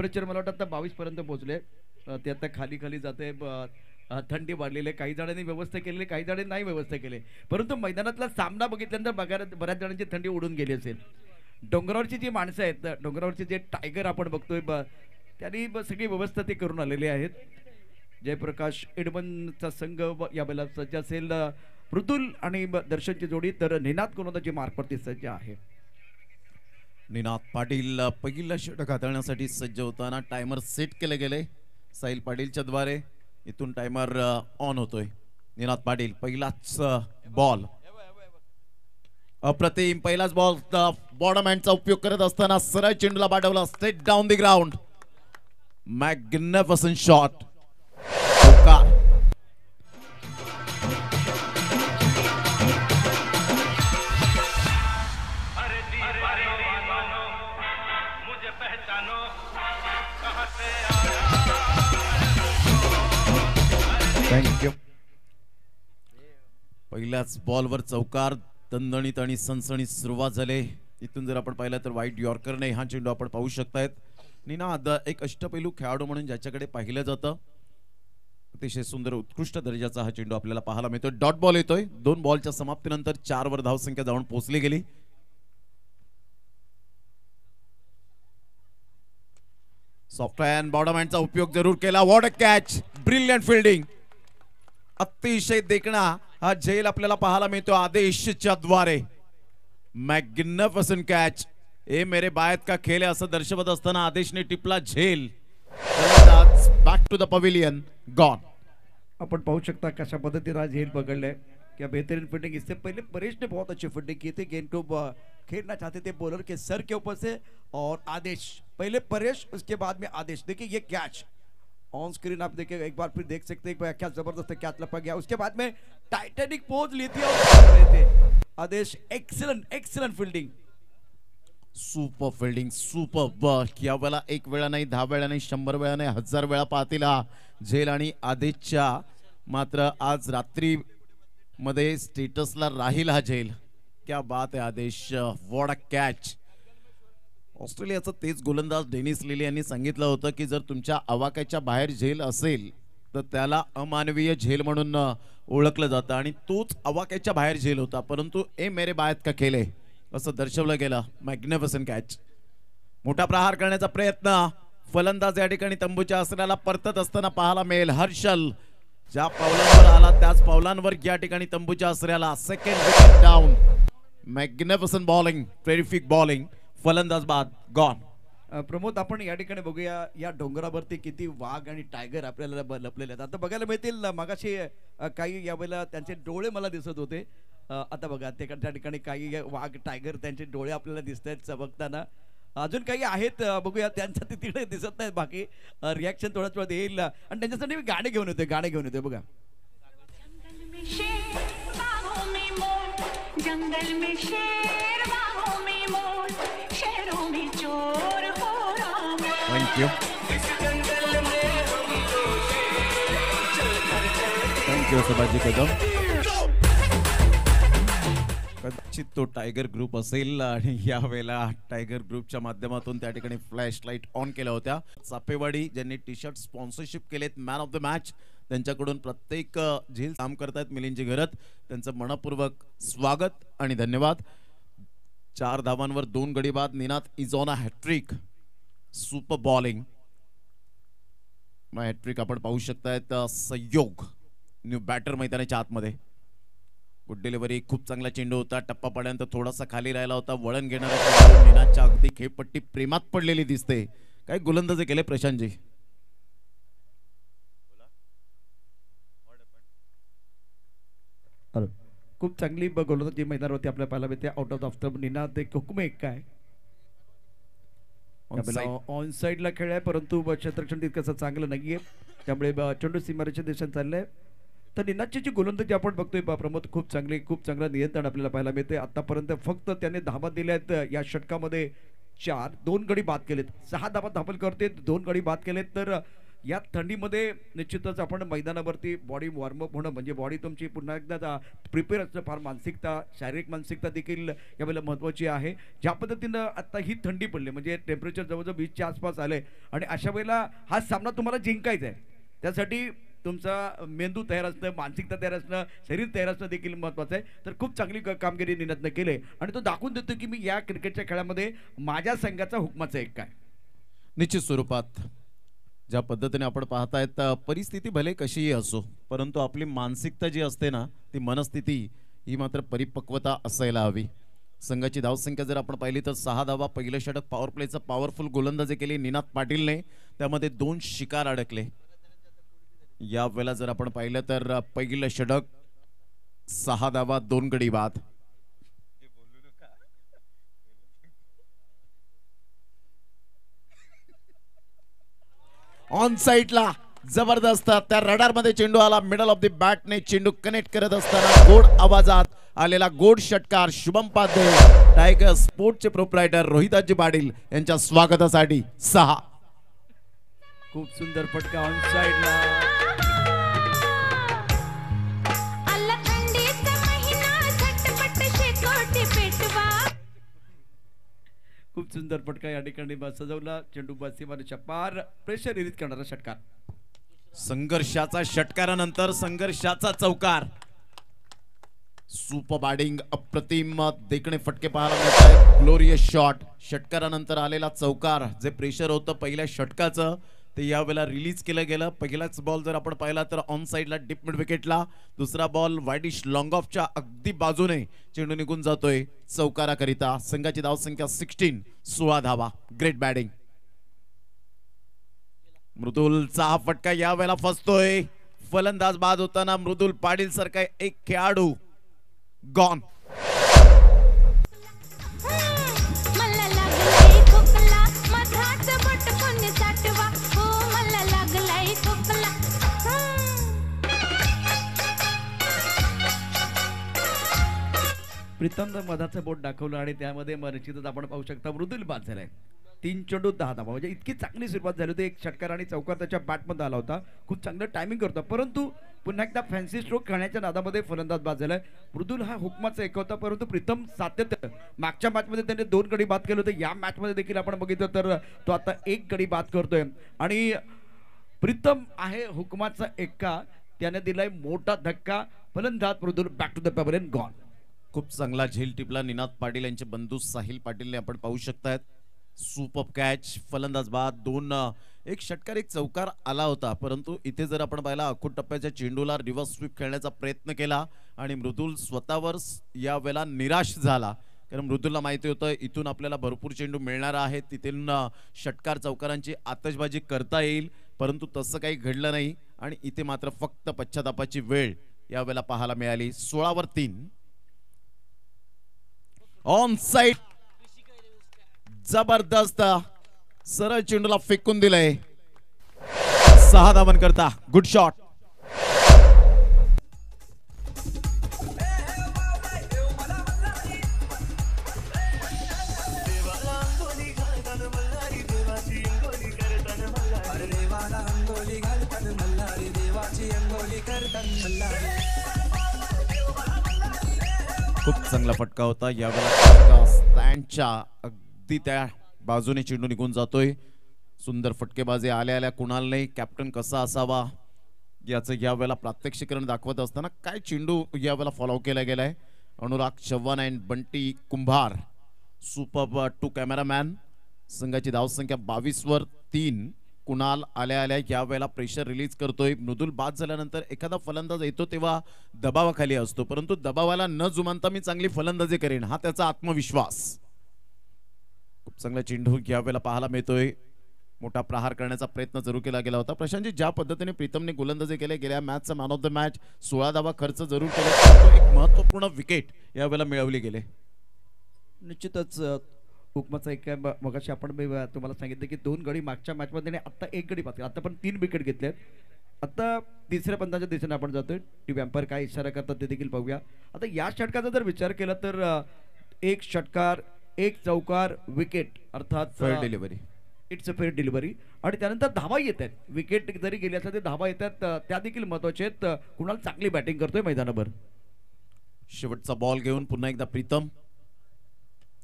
Temperature मला वाटतं आता 22 पर्यंत पोहोचले. ते आता खाली खाली जाते. थंडी वाढलेली आहे. काही जणांनी व्यवस्था केलेली, काही जणांनी नाही व्यवस्था केली. परंतु मैदानातला सामना बघितल्यानंतर बघायला बऱ्याच जणांची थंडी उडून गेली असेल. डोंगरावरची जी माणसं आहेत, डोंगरावरचे जे टायगर आपण बघतोय, त्यांनी सगळी व्यवस्था ते करून आलेले आहेत. जयप्रकाश इडमनचा संघ या बैला सज्ज असेल. मृदुल आणि दर्शनची जोडी, तर निनाद गोलंदाजी मार्कवरती सज्ज आहे. निनाद पाटील पहिला षटक हाताळण्यासाठी सज्ज होताना टायमर सेट केले गेले साहिल पाटीलच्या द्वारे. इथून टायमर ऑन होतोय. निनाद पाटील पहिलाच बॉल अप्रतिम, पहिलाच बॉल बॉटम हँडचा उपयोग करत असताना सरळ चेंडूला पाठवला straight down the ground. Magnificent shot. Thank you. पहिल्याच बॉलवर चौकार. दणदणीत आणि सनसणीत सुरुवात झाली. इथून जर आपण पाहिलं तर वाईट यॉर्करने हा चेंडू आपण पाहू शकतायत. निनाद एक अष्टपैलू खेळाडू म्हणून ज्याच्याकडे पाहिलं जातं, अतिशय सुंदर उत्कृष्ट दर्जाचा हा चेंडू आपल्याला पाहायला मिळतोय. डॉट बॉल येतोय. 2 बॉलच्या समाप्तीनंतर 4 वर धावसंख्या जाऊन पोहोचली गेली. सॉफ्टवेअर बॉटम हँडचा उपयोग जरूर केला. What a catch. Brilliant fielding. अतिशय देखणा हा झेल आपल्याला पाहायला मिळतो आदेशच्या द्वारे. Magnificent catch. ए मेरे बायत का खेल है असं दर्शवत असताना आदेशने टिपला झेल. Back to the pavilion. Gone. आपण पाहू शकता कशा पद्धतीने आज झेल पकड़ले. क्या बेहतरीन फील्डिंग. इससे पहले परेश ने बहुत अच्छी फील्डिंग की थी. गेंद को खेलना चाहते थे बॉलर के सर के ऊपर से, और आदेश पहले परेश, उसके बाद में आदेश. देखिए ये कैच ऑन स्क्रीन आप देखिए, एक बार फिर देख सकते हैं क्या जबरदस्त कैच लपक गया. उसके बाद में टाइटैनिक पोज ली थी और रहे थे आदेश. Excellent excellent fielding. Super fielding. Super. या वेळा एक वेळा नाही, 10 वेळा नाही, 100 वेळा नाही, 1000 वेळा पाहतील झेल आणि आदेशच्या. मात्र आज रात्री मध्ये स्टेटसला राहील हा झेल. क्या बात आहे आदेश. What a catch. ऑस्ट्रेलियाचा तेच गोलंदाज डेनिस लिली यांनी सांगितलं होतं की जर तुमच्या आवाक्याच्या बाहेर झेल असेल तर त्याला अमानवीय झेल म्हणून ओळखलं जातं, आणि तोच आवाक्याच्या बाहेर झेल होता. परंतु ए मेरे बायत का खेल है असं दर्शवलं गेलं. Magnificent catch. मोठा प्रहार करण्याचा प्रयत्न. फलंदाज या ठिकाणी तंबूच्या आसऱ्याला परतत असताना पाहायला मिळेल. हर्षल ज्या पावलांवर आला त्याच पावलांवर या ठिकाणी तंबूच्या आसऱ्याला. Second wicket down. Magnificent bowling. Terrific bowling. फलंदाज बाद. गॉन. प्रमोद, आपण या ठिकाणी बघूया या डोंगरावरती किती वाघ आणि टायगर आपल्याला लपलेले आहेत. आता बघायला मिळतील. मगाशी काही यावेळेला त्यांचे डोळे मला दिसत होते. आता बघा त्या ठिकाणी काही वाघ टायगर त्यांचे डोळे आपल्याला दिसत आहेत चमकताना. अजून काही आहेत, बघूया. त्यांच्या तिकडे दिसत नाहीत. बाकी रिॲक्शन थोड्याच वेळात येईल. आणि त्यांच्यासाठी मी गाणे घेऊन येतोय. बघा. जंगल में शेर, बागों में मोर, शहरों में चोर हो राम. थँक्यू. थँक्यू सभाजी कदम. कदाचित तो टायगर ग्रुप असेल आणि यावेळेला टायगर ग्रुपच्या माध्यमातून त्या ठिकाणी फ्लॅश लाईट ऑन केल्या होत्या. चापेवाडी ज्यांनी टी शर्ट स्पॉन्सरशिप केलेत मॅन ऑफ द मॅच, त्यांच्याकडून प्रत्येक झेल काम करतायत मिलिंदजी घरत. त्यांचं मनपूर्वक स्वागत आणि धन्यवाद. 4 धावांवर 2 गडी बाद. Ninad is on a hat-trick. Super bowling. Hat-trick आपण पाहू शकतायत. संयोग न्यू बॅटर मैदानाच्या आतमध्ये. Good delivery. खूप चांगला चेंडू होता. टप्पा पडल्यानंतर थोडासा खाली राहिला होता. वळण घेणारा निनादच्या अगदी खेळपट्टी प्रेमात पडलेली दिसते. काय गोलंदाजी केले प्रशांतजी. खूप चांगली गोलंदाजी मैदानावरती आपल्याला पाहायला मिळते. Out of the stump Ninad. एक हुकूम एक काय ऑन साइडला खेळ आहे, परंतु क्षेत्ररक्षण तितकंसं चांगलं नाहीये, त्यामुळे चेंडू सीमारेषेच्या दिशेने चाललंय. तर निनादची जी गोलंदाजी आपण बघतोय प्रमोद, खूप चांगलं नियंत्रण आपल्याला पाहायला मिळते. आतापर्यंत फक्त त्याने धावा दिल्या आहेत या षटकामध्ये 4. 2 गडी बाद केलेत. 6 धावा दाखल करते, 2 गडी बाद केलेत. तर या थंडीमध्ये निश्चितच आपण मैदानावरती बॉडी वॉर्मअप होणं म्हणजे बॉडी तुमची पुन्हा एकदा प्रिपेअर असणं फार मानसिकता शारीरिक मानसिकता देखील यावेळेला महत्त्वाची आहे. ज्या पद्धतीनं आता ही थंडी पडली म्हणजे टेम्परेचर जवळजवळ 20च्या आसपास आलं आणि अशा वेळेला हा सामना तुम्हाला जिंकायचा आहे. त्यासाठी तुमचा मेंदू तयार असणं मानसिकता तयार असणं शरीर तयार असणं देखील महत्त्वाचं आहे. तर खूप चांगली कामगिरी निनादनं केली आणि तो दाखवून देतो की मी या क्रिकेटच्या खेळामध्ये माझ्या संघाचा हुकमाचा एक काय. निश्चित स्वरूपात ज्या पद्धतीने आपण पाहतायत परिस्थिती भले कशीही असो परंतु आपली मानसिकता जी असते ना ती मनस्थिती ही मात्र परिपक्वता असायला हवी. संघाची धावसंख्या जर आपण पाहिली तर 6 धावा पहिलं षटक पॉवर प्लेचं पॉवरफुल गोलंदाजी केली निनाद पाटीलने त्यामध्ये 2 शिकार अडकले. या वेळेला जर आपण पाहिलं तर पहिलं षटक 6 धावा 2 गडी बाद. ऑन साइडला जबरदस्त त्या रडार मध्ये चेंडू आला मिडल ऑफ द बॅटने चेंडू कनेक्ट करत असताना गोड आवाजात आलेला गोड षटकार शुभम पाध्ये टायगर स्पोर्टचे प्रोप्रायटर रोहिताजी पाटील यांच्या स्वागतासाठी 6. खूप सुंदर फटका ऑन साइडला. आला थंडीचा महिना झटपट शेकोटी पेटवा. खूप सुंदर फटका या ठिकाणी सजवला चेंडू सीमारेषेच्या पार प्रेशर रिलीज करणारा षटकार. संघर्षाचा षटकारानंतर संघर्षाचा चौकार. सुपर बॅटिंग अप्रतिम देखणे फटके पाहायला मिळतात. ग्लोरियस शॉट षटकारानंतर आलेला चौकार जे प्रेशर होतं पहिल्या षटकाचं ते यावेळेला रिलीज केलं गेलं. पहिलाच बॉल जर आपण पाहिला तर ऑन साइडला डीप मिड विकेटला दुसरा बॉल वाईडिश लॉंग ऑफच्या अगदी बाजूने चेंडू निघून जातोय चौकाराकरिता. संघाची धावसंख्या 16 16 धावा. Great batting. मृदुलचा हा फटका यावेळेला फसतोय. फलंदाज बाद होताना मृदुल पाटील सारखा एक खेळाडू गॉन. मला लागलाय खोकला मधाच बोट कोणी साठवा. हो मला लागलाय खोकला. प्रीतम मधाचं बोट दाखवलं आणि त्यामध्ये निश्चितच आपण पाहू शकता मृदुल बाद झालाय. 3 चेंडू 10 धावा म्हणजे इतकी चांगली सुरुवात झाली होती. एक षटकार आणि चौकार त्याच्या बॅटमध्ये आला होता. खूप चांगलं टायमिंग करतो परंतु पुन्हा एकदा फॅन्सी स्ट्रोक खेळण्याच्या नादामध्ये फलंदाज बाद झालाय. मृदुल हा हुकमाचा एक होता परंतु प्रीतम सातत्य मागच्या मॅचमध्ये त्याने 2 गडी बाद केले होते. या मॅचमध्ये देखील आपण बघितलं तर तो आता 1 गडी बाद करतोय आणि प्रीतम आहे हुकमाचा एक्का. त्याने दिलाय मोठा धक्का. फलंदाज Mridul back to the paper and gone. खूप चांगला झेल टिपला निनाद पाटील यांचे बंधू साहिल पाटीलने आपण पाहू शकतायत. Super catch. फलंदाज बाद. 2 एक षटकार एक चौकार आला होता परंतु इथे जर आपण पाहिला अखूट टप्प्याच्या चेंडूला रिव्हर्स स्वीप खेळण्याचा प्रयत्न केला आणि मृदुल स्वतःवर या वेळेला निराश झाला कारण मृदुलला माहिती होतं इथून आपल्याला भरपूर चेंडू मिळणार आहे तिथून षटकार चौकारांची आतषबाजी करता येईल परंतु तसं काही घडलं नाही आणि इथे मात्र फक्त पश्चातापाची वेळ या वेळेला पाहायला मिळाली. 16 वर 3. ऑन साइड जबरदस्त सरळ चेंडूला फेकून दिलंय. 6 धावन करता. Good shot. खूप चांगला फटका होता यावेळेला. स्टँडच्या अगदी त्या बाजूने चेंडू निघून जातोय. सुंदर फटकेबाजी आल्या आल्या कुणालने कॅप्टन कसा असावा याचं यावेळेला प्रात्यक्षिकरण दाखवत असताना काय चेंडू यावेळेला फॉलो केला गेलाय. Anurag Chavan and Bunty Kumbhar super 2 cameraman. संघाची धावसंख्या 22 वर 3. कुणाल आल्या आल्या यावेळेला प्रेशर रिलीज करतोय. मृदुल बाद झाल्यानंतर एखादा फलंदाज येतो तेव्हा दबावाखाली असतो परंतु दबावाला न जुमानता मी चांगली फलंदाजी करेन हा त्याचा आत्मविश्वास. खूप चांगला चेंडू यावेळेला पाहायला मिळतोय. मोठा प्रहार करण्याचा प्रयत्न जरूर केला गेला होता. प्रशांतजी ज्या पद्धतीने प्रीतमने गोलंदाजी केले गेल्या मॅचचा मॅन ऑफ द मॅच 16 धावा खर्च जरूर केला. एक महत्त्वपूर्ण विकेट यावेळेला मिळवली गेले. निश्चितच हुकमाचा एक मगाशी आपण तुम्हाला सांगितलं की 2 गडी मागच्या मॅचमध्ये आता 1 गडी बाद. आता पण 3 विकेट घेतलेत. आता तिसऱ्या पंताच्या दिशेने आपण जातोय. टीव्ही अंपायर काय इशारा करतात ते देखील पाहूया. आता या षटकाचा जर विचार केला तर 1 षटकार 1 चौकार विकेट अर्थात first delivery it's a fair delivery. आणि त्यानंतर धावा येत आहेत, विकेट जरी गेली असल्या तरी धावा येतात, त्या देखील महत्वाचे आहेत. कुणाल चांगली बॅटिंग करतोय मैदानाभर. शेवटचा बॉल घेऊन पुन्हा एकदा प्रीतम.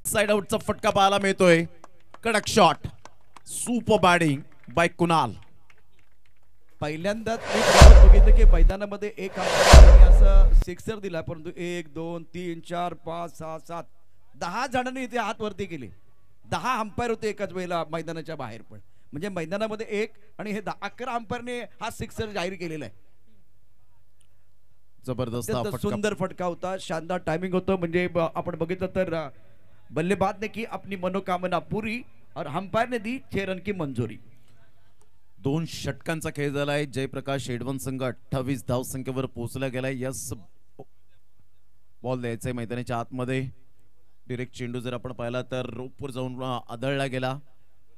साइड आउटचा फटका पाहायला मिळतोय. कडक shot, super batting by Kunal. पहिल्यांदाच मी बघितलं की मैदानामध्ये एक असं सिक्सर दिला, परंतु 1 2 3 4 5 6 7 10 जणांनी इथे हात वरती केले. 10 अंपायर होते एकाच वेळेला मैदानाच्या बाहेर. पण म्हणजे मैदानामध्ये एक आणि हे 11 अंपायरने हा सिक्सर जाहीर केलेला आहे. जबरदस्त अत्यंत सुंदर फटका होता, शानदार टायमिंग होतं. म्हणजे आपण बघितलं तर बल्लेबाज ने की अपनी मनोकामना पूरी और अंपायर ने दी 6 रन की मंजुरी. 2 षटकांचा खेळ झालाय. जयप्रकाश एडवन संघ 28 धावसंख्येवर पोहोचला गेलाय. यस, बॉल द्यायचाय मैदानाच्या आतमध्ये. डिरेक्ट चेंडू जर आपण पाहिला तर रोपवर जाऊन आदळला गेला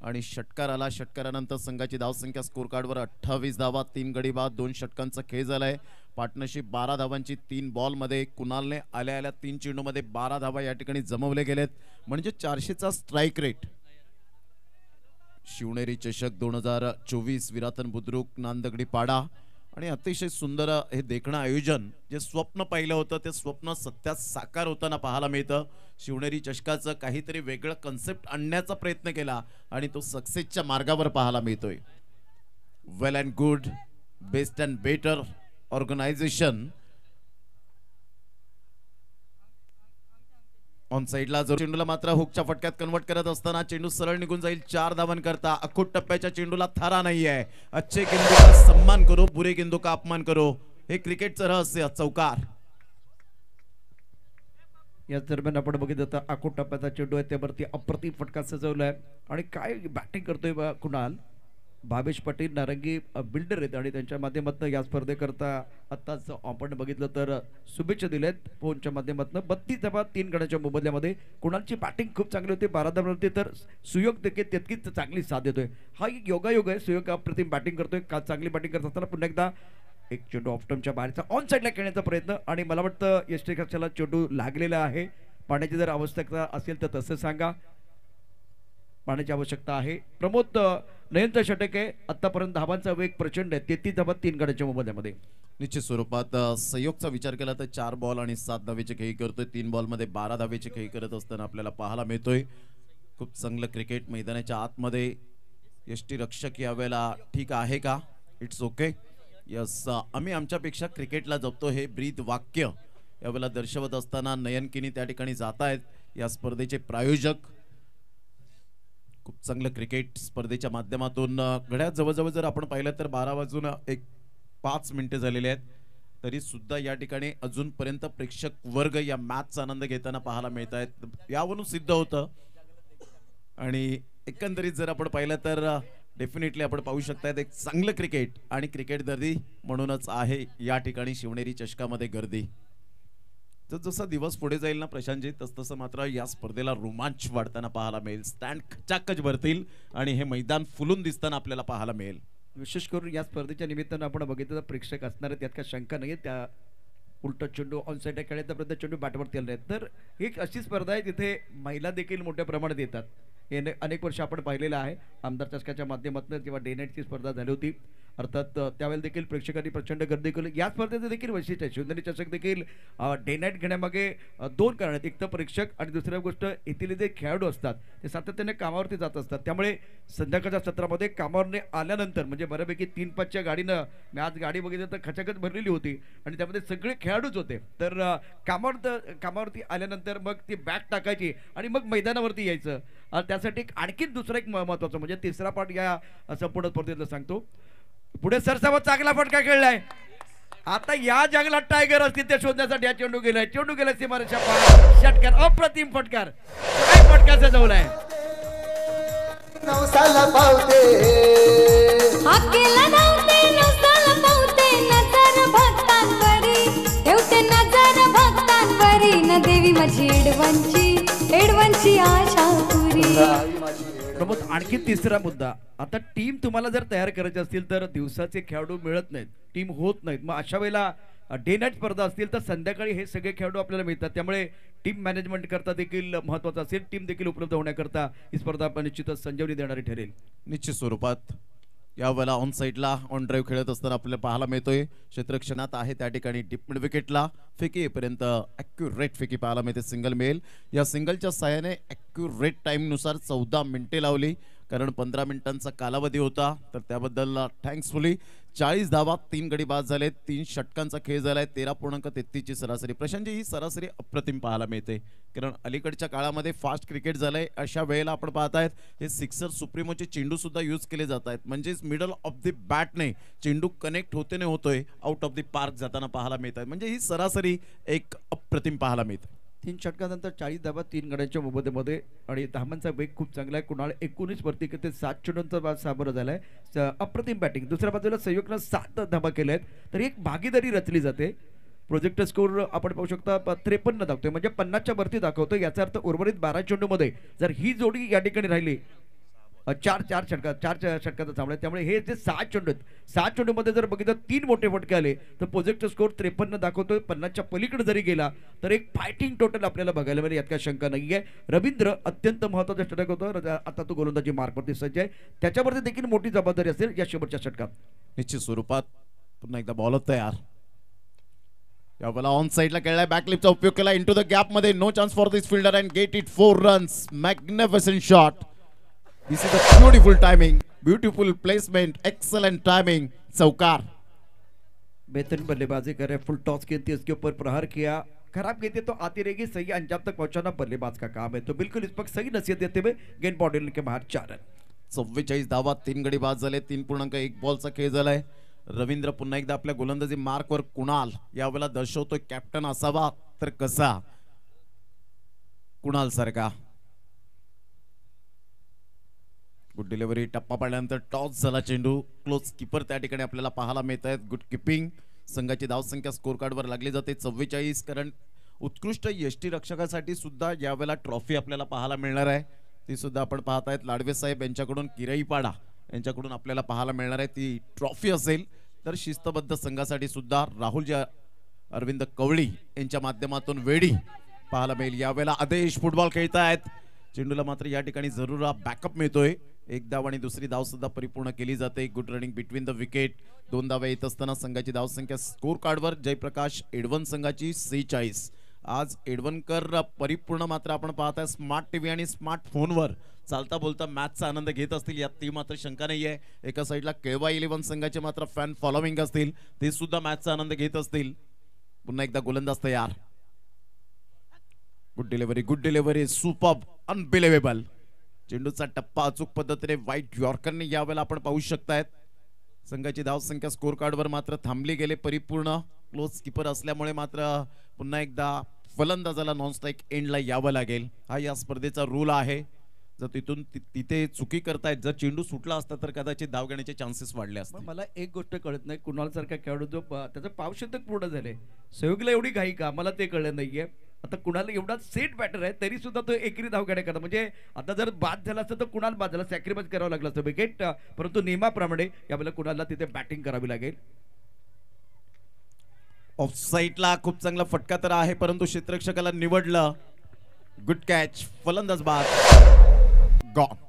आणि षटकार आला. षटकारानंतर संघाची धावसंख्या स्कोर कार्डवर 28 धावा, 3 गडी बाद. 2 षटकांचा खेळ झालाय. पार्टनरशिप 12 धावांची 3 बॉल मध्ये. कुणालने आल्या आल्या 3 चेंडूमध्ये 12 धावा या ठिकाणी जमवले गेलेत, म्हणजे 400चा स्ट्राईक रेट. शिवनेरी चषक 2024 विरातन बुद्रुक नांदगडी पाडा. आणि अतिशय सुंदर हे देखणं आयोजन, जे स्वप्न पाहिलं होतं ते स्वप्न सत्यात साकार होताना पाहायला मिळतं. शिवनेरी चषकाचं काहीतरी वेगळं कन्सेप्ट आणण्याचा प्रयत्न केला आणि तो सक्सेसच्या मार्गावर पाहायला मिळतोय. Well and good, best and better organisation. On साइडला जो चेंडूला मात्र हुकच्या फटक्यात कन्वर्ट करत असताना चेंडू सरळ निघून जाईल 4 धावांकरता. अखूट टप्प्याच्या चेंडूला थारा नाहीये. अच्छे गेंदू का सम्मान करो, बुरे गेंदू का अपमान करो, हे क्रिकेटचं रहस्य. चौकार. या दरम्यान आपण बघितलं तर अखूट टप्प्याचा चेंडू आहे, त्यावरती अप्रतिम फटका सजवलाय. आणि काय बॅटिंग करतोय कुणाल. भावेश पाटील नारंगी बिल्डर आहेत आणि त्यांच्या माध्यमातून या स्पर्धेकरता आत्ताच आपण बघितलं तर शुभेच्छा दिल्यात फोनच्या माध्यमातून. 32 धावा 3 गड्यांच्या मोबदल्यामध्ये. कुणालची बॅटिंग खूप चांगली होती, 12 धावांवरती, तर सुयोग देखील तितकीच चांगली साथ देतोय. हा एक योगायोग आहे. सुयोग अप्रतिम बॅटिंग करतोय. चांगली बॅटिंग करत असताना पुन्हा एकदा एक चेंडू ऑफ स्टंपच्या बाहेरचा ऑन साईडला खेळण्याचा प्रयत्न. आणि मला वाटतं यष्टीकक्षाला चेंडू लागलेला आहे. पाण्याची जर आवश्यकता असेल तर तसं सांगा. पाण्याची आवश्यकता आहे. प्रमोद नयनचा षटक आहे. आतापर्यंत धावांचा वेग प्रचंड आहे. 33 धावा 3 गड्यांच्या मोबदल्यामध्ये. निश्चित स्वरूपात संयोगचा विचार केला तर 4 बॉल आणि 7 धावेचे खेळी करतोय. 3 बॉलमध्ये 12 धावेचे खेळी करत असताना आपल्याला पाहायला मिळतोय. खूप चांगलं क्रिकेट मैदानाच्या आतमध्ये. यष्टी रक्षक यावेळेला ठीक आहे का? It's okay. यस, आम्ही आमच्यापेक्षा क्रिकेटला जपतो हे ब्रीद वाक्य यावेळेला दर्शवत असताना नयनकिनी त्या ठिकाणी जात आहेत. या स्पर्धेचे प्रायोजक. खूप चांगलं क्रिकेट स्पर्धेच्या माध्यमातून घड्याळ जवळजवळ जर आपण पाहिलं तर 12 वाजून 5 मिनिटे झालेले आहेत, तरी सुद्धा या ठिकाणी अजूनपर्यंत प्रेक्षक वर्ग या मॅचचा आनंद घेताना पाहायला मिळत आहेत. यावरून सिद्ध होतं. आणि एकंदरीत जर आपण पाहिलं तर डेफिनेटली आपण पाहू शकता एक चांगलं क्रिकेट आणि क्रिकेट गर्दी म्हणूनच आहे या ठिकाणी शिवनेरी चषकामध्ये गर्दी. जसा दिवस पुढे जाईल ना प्रशांतजी, तसतसं मात्र या स्पर्धेला रोमांच वाढताना पाहायला मिळेल. स्टँड खचाखच भरतील आणि हे मैदान फुलून दिसताना आपल्याला पाहायला मिळेल. विशेष करून या स्पर्धेच्या निमित्तानं आपण बघितलं तर प्रेक्षक असणार आहेत, त्यात काही शंका नाही. त्या उलट चेंडू ऑन साईड खेळण्यापर्यंत चेंडू बॅटवरती आले आहेत. तर ही एक अशी स्पर्धा आहे जिथे महिला देखील मोठ्या प्रमाणात येतात. हे अनेक वर्ष आपण पाहिलेलं आहे. आमदार चषकाच्या माध्यमातून जेव्हा डे नाईटची स्पर्धा झाली होती, अर्थात त्यावेळेला देखील प्रेक्षकांनी प्रचंड गर्दी केली. या स्पर्धेचं देखील वैशिष्ट्य आहे. शिवनेरी चषक देखील डे नाईट घेण्यामागे 2 कारण आहेत. एक तर प्रेक्षक आणि दुसऱ्या गोष्ट येथील जे खेळाडू असतात ते सातत्याने कामावरती जात असतात. त्यामुळे संध्याकाळच्या सत्रामध्ये कामावर आल्यानंतर म्हणजे बऱ्यापैकी 3-5च्या गाडीनं मी आज गाडी बघितली तर खचाखच भरलेली होती आणि त्यामध्ये सगळे खेळाडूच होते. तर कामावरती आल्यानंतर मग ती बॅग टाकायची आणि मग मैदानावरती यायचं. त्यासाठी आणखी दुसरा एक महत्त्वाचं म्हणजे तिसरा पार्ट या संपूर्ण स्पर्धेतला सांगतो. पुढे सरसावत चांगला फटका खेळलाय. आता या जंगलात टायगर असतील ते शोधण्यासाठी हा चेंडू गेलाय. चेंडू गेलाय सीमारेषा पार. षटकार, अप्रतिम फटकार. काय फटका सजवलाय. नवसाला पावते हाकेला धावते नवसाला पावते. नजर भक्तांवरी ठेवते, नजर भक्तांवरी. न देवी माझी एडवनची आशा पुरी. प्रमोद, आणखी तिसरा मुद्दा. आता टीम तुम्हाला जर तयार करायची असतील तर दिवसाचे खेळाडू मिळत नाहीत, टीम होत नाहीत. मग अशा वेळेला डे नाईट स्पर्धा असतील तर संध्याकाळी हे सगळे खेळाडू आपल्याला मिळतात. त्यामुळे टीम मॅनेजमेंट करता देखील महत्त्वाचं असेल, टीम देखील उपलब्ध होण्याकरता ही स्पर्धा निश्चितच संजीवनी देणारी ठरेल. निश्चित स्वरूपात यावेळेला ऑन साईडला ऑन ड्राईव्ह खेळत असताना आपल्याला पाहायला मिळतोय क्षेत्ररक्षणात आहे त्या ठिकाणी डीप मिड विकेटला फेकी येईपर्यंत ॲक्युरेट फेकी पाहायला मिळते. सिंगल मिळेल. या सिंगलच्या साहाय्याने ॲक्युरेट टाईमनुसार 14 मिनिटे लावली, कारण 15 मिनिटांचा कालावधी होता, तर त्याबद्दल थँक्सफुली 40 धावा, 3 गडी बाद झाले, 3 षटकांचा खेळ झालाय, 13.33 ची सरासरी. प्रशांतजी, ही सरासरी अप्रतिम पाहायला मिळते, कारण अलीकडच्या काळामध्ये फास्ट क्रिकेट झालंय. अशा वेळेला आपण पाहतायत हे सिक्सर सुप्रीमोचे चेंडू सुद्धा यूज केले जात आहेत, म्हणजेच मिडल ऑफ द बॅटने चेंडू कनेक्ट होते नाही होतोय, आउट ऑफ द पार्क जाताना पाहायला मिळत आहे. म्हणजे ही सरासरी एक अप्रतिम पाहायला मिळते. 3 षटकानंतर 40 धावा 3 गड्यांच्या मोबदल्यामध्ये आणि धावांचा वेग खूप चांगला आहे. कुणाल 19 वरती ते 7 चेंडूंचा बाद सामोरं झालाय. अप्रतिम बॅटिंग. दुसऱ्या बाजूला संयुक्तनं 7 धावा केल्या आहेत, तर एक भागीदारी रचली जाते. प्रोजेक्ट स्कोर आपण पाहू शकता 53 दाखवतोय, म्हणजे 50च्या वरती दाखवतोय. याचा अर्थ उर्वरित 12 चेंडूमध्ये जर ही जोडी या ठिकाणी राहिली, 4 षटकाचा सामना आहे, त्यामुळे हे जे 6 चेंडू आहेत, 6 चेंडूमध्ये जर बघितलं 3 मोठे फटके आले तर प्रोजेक्ट स्कोर 53 दाखवतोय. 50च्या पलीकडे जरी गेला तर एक फायटिंग टोटल आपल्याला बघायला मिळेल, यात काय शंका नाहीये. रवींद्र अत्यंत महत्त्वाचा षटक होतं, आता तो गोलंदाजी मार्कवरती सज्ज आहे, त्याच्यावरती देखील मोठी जबाबदारी असेल या शेवटच्या षटकात. निश्चित स्वरूपात पुन्हा एकदा बॉलर तयार. यावेळेला ऑन साइडला खेळलाय, बॅकलिपचा उपयोग केला, इनटू द गॅप मध्ये, no chance for this fielder and get it 4 runs. Magnificent shot. This is a beautiful timing, beautiful placement, excellent timing. चौकार. बेहतरीन बल्लेबाजी करे, फुल टॉस खेलती है, इसके ऊपर प्रहार किया, खराब गेंद तो आती रहेगी, सही अंजाम तक पहुंचाना बल्लेबाज का काम है. तो बिल्कुल इस वक्त सही नसीहत देते हुए गेंद बाउंड्री के बाहर 4 रन. 44 धावा, 3 गडी बाद झाले, 3.1 बॉलचा खेळ झालाय. रवींद्र पुन्हा एकदा आपल्या गोलंदाजी मार्कवर. कुणाल यावेळेला दर्शवतोय कॅप्टन असावा तर कसा, कुणाल सारखा. Good delivery. टप्पा पाडल्यानंतर टॉस झाला चेंडू. क्लोज कीपर त्या ठिकाणी आपल्याला पाहायला मिळत आहेत. Good keeping. संघाची धावसंख्या स्कोर कार्डवर लागली जाते 44, कारण उत्कृष्ट यष्टीरक्षकासाठी सुद्धा यावेळेला ट्रॉफी आपल्याला पाहायला मिळणार आहे. ती सुद्धा आपण पाहत आहेत लाडवे साहेब यांच्याकडून, किराईपाडा यांच्याकडून आपल्याला पाहायला मिळणार आहे. ती ट्रॉफी असेल तर शिस्तबद्ध संघासाठी सुद्धा राहुलजी अरविंद कवळी यांच्या माध्यमातून वेडी पाहायला मिळेल. यावेळेला आदेश फुटबॉल खेळतायत. चेंडूला मात्र या ठिकाणी जरूर बॅकअप मिळतोय. 1 धाव आणि दुसरी धाव सुद्धा परिपूर्ण केली जाते. Good running between the wicket. 2 धावा येत असताना संघाची धावसंख्या स्कोर कार्डवर जयप्रकाश एडवन संघाची 46. आज एडवनकर परिपूर्ण मात्र आपण पाहताय स्मार्ट टीव्ही आणि स्मार्टफोनवर चालता बोलता मॅचचा आनंद घेत असतील, यात ती मात्र शंका नाहीये. एका साईडला केळवा 11 संघाचे मात्र फॅन फॉलोविंग असतील, ते सुद्धा मॅचचा आनंद घेत असतील. पुन्हा एकदा गोलंदाज तयार. Good delivery, superb, unbelievable. चेंडूचा टप्पा अचूक पद्धतीने व्हाईट यॉर्करने यावेळेला आपण पाहू शकतायत. संघाची धावसंख्या स्कोर कार्डवर मात्र थांबली गेले परिपूर्ण. क्लोज कीपर असल्यामुळे मात्र पुन्हा एकदा फलंदाजाला नॉन स्ट्राईक एंडला यावं लागेल. हा या स्पर्धेचा रूल आहे. जर तिथून तिथे चुकी करतायत, जर चेंडू सुटला असता तर कदाचित धाव घेण्याचे चान्सेस वाढले असते. मला एक गोष्ट कळत नाही, कुणाल सारखा खेळाडू जो त्याचं पावशतक पूर्ण झाले, सहयोगीला एवढी घाई का, मला ते कळलं नाहीये. आता कुणाला एवढा सेट बॅटर आहे तरी सुद्धा तो एकेरी धाव घेण्या करता, म्हणजे आता जर बाद झाला असतं तर कुणाल बाद झाला, सॅक्रिफाईस करावं लागलं असतं विकेट, परंतु नियमाप्रमाणे यावेळेला कुणालला तिथे बॅटिंग करावी लागेल. ऑफ साईडला खूप चांगला फटका तर आहे, परंतु क्षेत्ररक्षकाला निवडलं. Good catch. फलंदाज बाद. गॉन.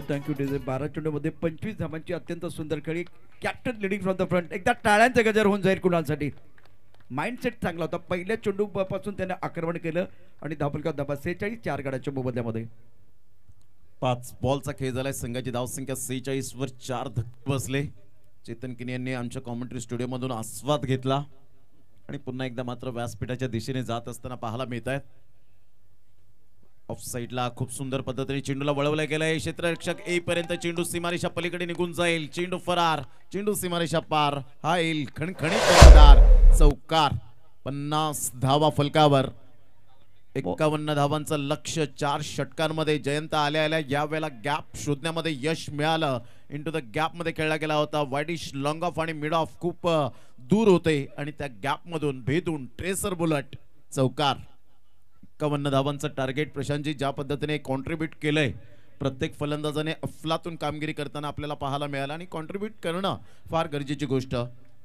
थँक्यू. 12 चेंडूमध्ये 25 धावांची अत्यंत सुंदर खेळी. Captain leading from the front. एकदा टाळ्यांचा गजर होऊन जाईल कुणालसाठी. माइंडसेट चांगला होता. पहिल्या चेंडू पासून त्याने आक्रमण केलं आणि धावफलकात धावा 46 4 गड्याच्या मोबदल्यामध्ये. 5 बॉलचा खेळ झालाय. संघाची धावसंख्या 46 वर 4 धक्के बसले. चेतन किनी यांनी आमच्या कॉमेंट्री स्टुडिओ मधून आस्वाद घेतला आणि पुन्हा एकदा मात्र व्यासपीठाच्या दिशेने जात असताना पाहायला मिळत आहेत. ऑफ साईडला खूप सुंदर पद्धतीने चेंडूला वळवलं गेलंय. क्षेत्ररक्षक येईपर्यंत चेंडू सीमारेषा पलीकडे निघून जाईल. चेंडू फरार. चेंडू सीमारेषा पार. हा येईल खणखणीत फलंदाज. चौकार. 50 धावा फलकावर. 51 धावांचं लक्ष्य 4 षटकांमध्ये जयंत आल्या आल्या यावेळेला गॅप शोधण्यामध्ये यश मिळालं. इंटू द गॅप मध्ये खेळला गेला होता. वाईडिश लॉंग ऑफ आणि मिड ऑफ खूप दूर होते आणि त्या गॅप मधून भेदून ट्रेसर बुलेट चौकार. 51 धावांचं टार्गेट प्रशांतजी ज्या पद्धतीने कॉन्ट्रीब्यूट केलंय प्रत्येक फलंदाजाने अफलातून कामगिरी करताना आपल्याला पाहायला मिळालं आणि कॉन्ट्रीब्यूट करणं फार गरजेची गोष्ट.